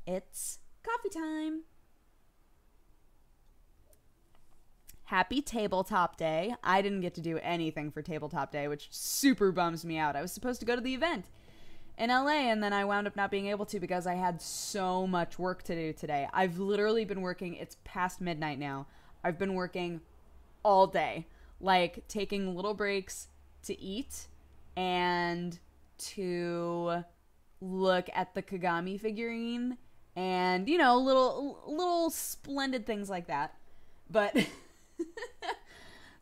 It's coffee time. Happy tabletop day. I didn't get to do anything for tabletop day, which super bums me out. I was supposed to go to the event in LA, and then I wound up not being able to because I had so much work to do today. I've literally been working, it's past midnight now. I've been working all day, like taking little breaks to eat and to look at the Kagami figurine and, you know, little splendid things like that. But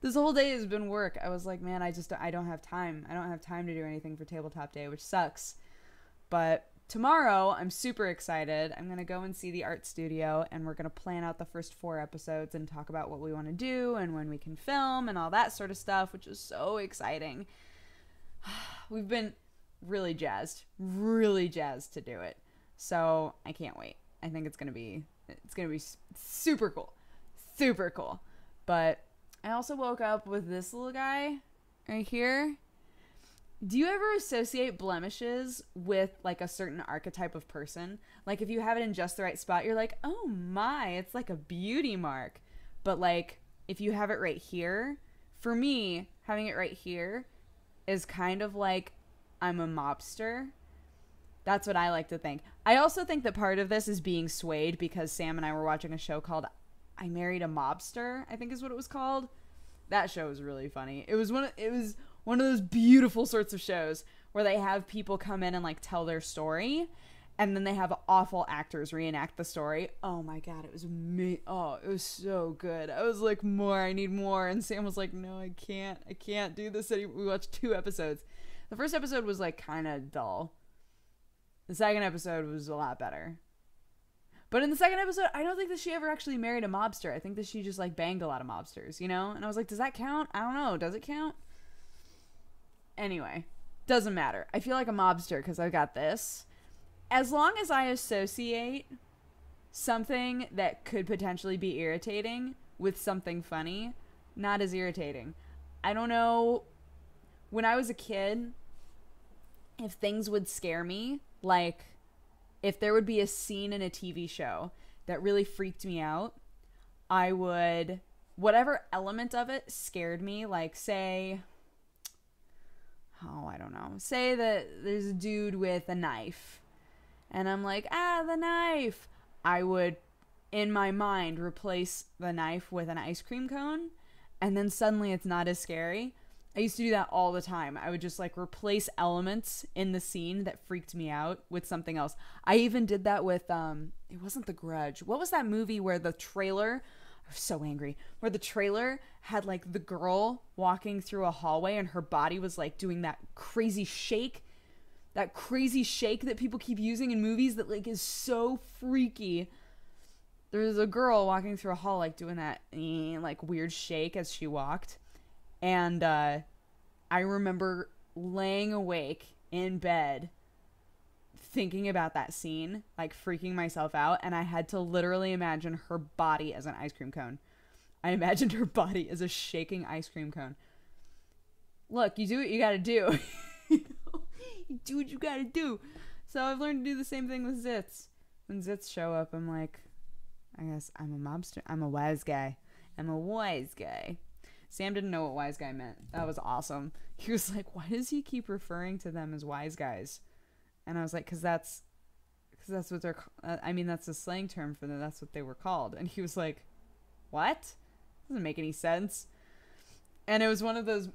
this whole day has been work. I was like, man, I don't have time. I don't have time to do anything for tabletop day, which sucks. But tomorrow, I'm super excited. I'm going to go and see the art studio, and we're going to plan out the first 4 episodes and talk about what we want to do and when we can film and all that sort of stuff, which is so exciting. We've been really jazzed to do it. So I can't wait. I think it's going to be super cool. Super cool. But I also woke up with this little guy right here. Do you ever associate blemishes with like a certain archetype of person? Like if you have it in just the right spot, you're like, oh my, it's like a beauty mark. But like if you have it right here, for me, having it right here is kind of like I'm a mobster. That's what I like to think. I also think that part of this is being swayed because Sam and I were watching a show called I Married a Mobster, I think is what it was called. That show was really funny. It was one of those beautiful sorts of shows where they have people come in and like tell their story, and then they have awful actors reenact the story. Oh my god, it was so good. I was like, I need more, and Sam was like, no, I can't do this anymore. We watched 2 episodes. The first episode was like kind of dull. The second episode was a lot better. But in the second episode, I don't think that she ever actually married a mobster. I think that she just like banged a lot of mobsters, you know? And I was like, does that count? I don't know. Does it count? Anyway, doesn't matter. I feel like a mobster because I've got this. As long as I associate something that could potentially be irritating with something funny, not as irritating. I don't know. When I was a kid, if things would scare me, like if there would be a scene in a TV show that really freaked me out, I would, whatever element of it scared me, like say, I don't know. Say that there's a dude with a knife, and I'm like, the knife. I would, in my mind, replace the knife with an ice cream cone, and then suddenly it's not as scary. I used to do that all the time. I would just like replace elements in the scene that freaked me out with something else. I even did that with, it wasn't The Grudge. What was that movie where the trailer, I was so angry, where the trailer had like the girl walking through a hallway and her body was like doing that crazy shake that people keep using in movies that like is so freaky. There's a girl walking through a hall like doing that like weird shake as she walked. And I remember laying awake in bed thinking about that scene, like freaking myself out, and I had to literally imagine her body as an ice cream cone. I imagined her body as a shaking ice cream cone. Look, you do what you gotta do. You do what you gotta do. So I've learned to do the same thing with zits. When zits show up, I'm like, I guess I'm a mobster. I'm a wise guy. Sam didn't know what wise guy meant. That was awesome. He was like, why does he keep referring to them as wise guys? And I was like, because that's what they're, that's a slang term for them. That's what they were called. And he was like, what? Doesn't make any sense. And it was one of those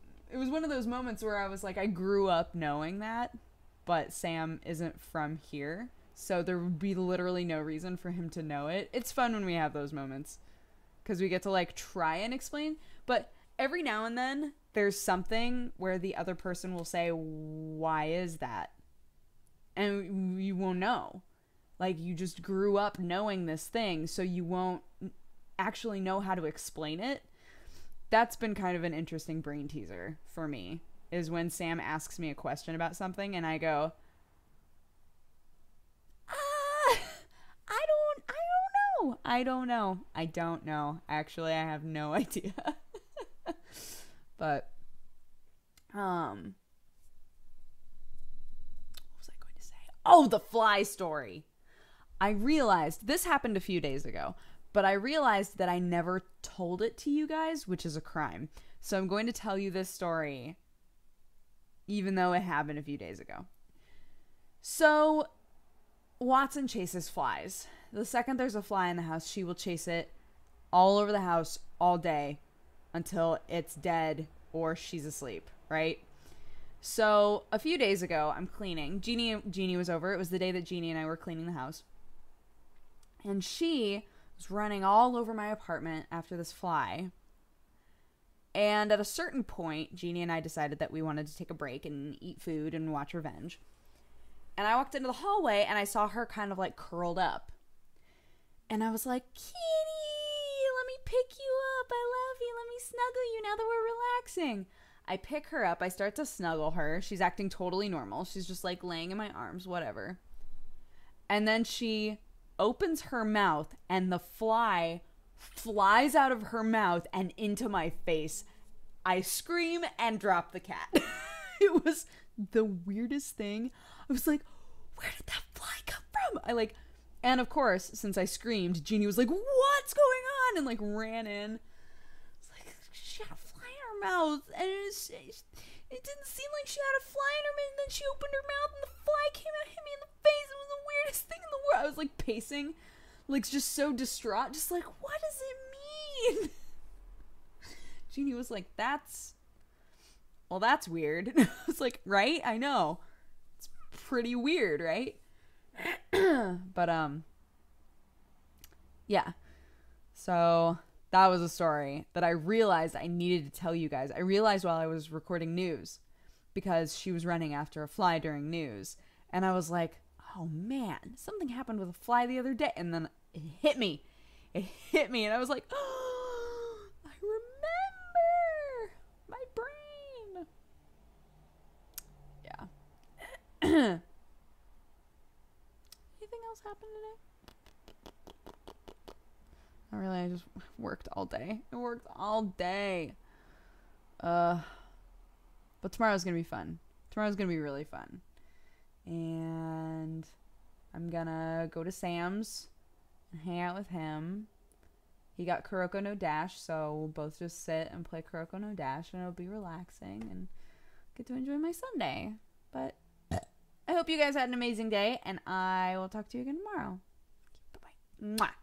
moments where I was like, I grew up knowing that, but Sam isn't from here. So there would be literally no reason for him to know it. It's fun when we have those moments because we get to like try and explain, but every now and then there's something where the other person will say, why is that? And you won't know. Like you just grew up knowing this thing, so you won't actually know how to explain it. That's been kind of an interesting brain teaser for me, is when Sam asks me a question about something and I go, I don't know. Actually, I have no idea. But, what was I going to say? Oh, the fly story. I realized this happened a few days ago, but I realized that I never told it to you guys, which is a crime. So I'm going to tell you this story, even though it happened a few days ago. So Watson chases flies. The second there's a fly in the house, she will chase it all over the house all day until it's dead or she's asleep, right? So a few days ago, I'm cleaning. Jeannie was over. It was the day that Jeannie and I were cleaning the house. And she was running all over my apartment after this fly. And at a certain point, Jeannie and I decided that we wanted to take a break and eat food and watch Revenge. And I walked into the hallway and I saw her kind of like curled up. And I was like, Kitty, let me pick you up. I love you. Let me snuggle you now that we're relaxing. I pick her up. I start to snuggle her. She's acting totally normal. She's just like laying in my arms, whatever. And then she opens her mouth and the fly flies out of her mouth and into my face. I scream and drop the cat. It was the weirdest thing. I was like, where did that fly come from? And of course, since I screamed, Jeannie was like, what's going on? And like ran in. It's like, she had a fly in her mouth. And it didn't seem like she had a fly in her mouth. And then she opened her mouth and the fly came out and hit me in the face. It was the weirdest thing in the world. I was like pacing, like just so distraught. Just like, what does it mean? Jeannie was like, that's weird. I was like, right? I know. It's pretty weird, right? But, yeah. So that was a story that I realized I needed to tell you guys. I realized while I was recording news because she was running after a fly during news. And I was like, oh man, something happened with a fly the other day. And then it hit me. And I was like, oh, I remember my brain. Yeah. Anything else happened today? Not really. I just worked all day. But tomorrow's gonna be fun. Tomorrow's gonna be really fun. And I'm gonna go to Sam's and hang out with him. He got Kuroko no Dash, so we'll both just sit and play Kuroko no Dash, and it'll be relaxing and get to enjoy my Sunday. But I hope you guys had an amazing day, and I will talk to you again tomorrow. Bye-bye. Mwah.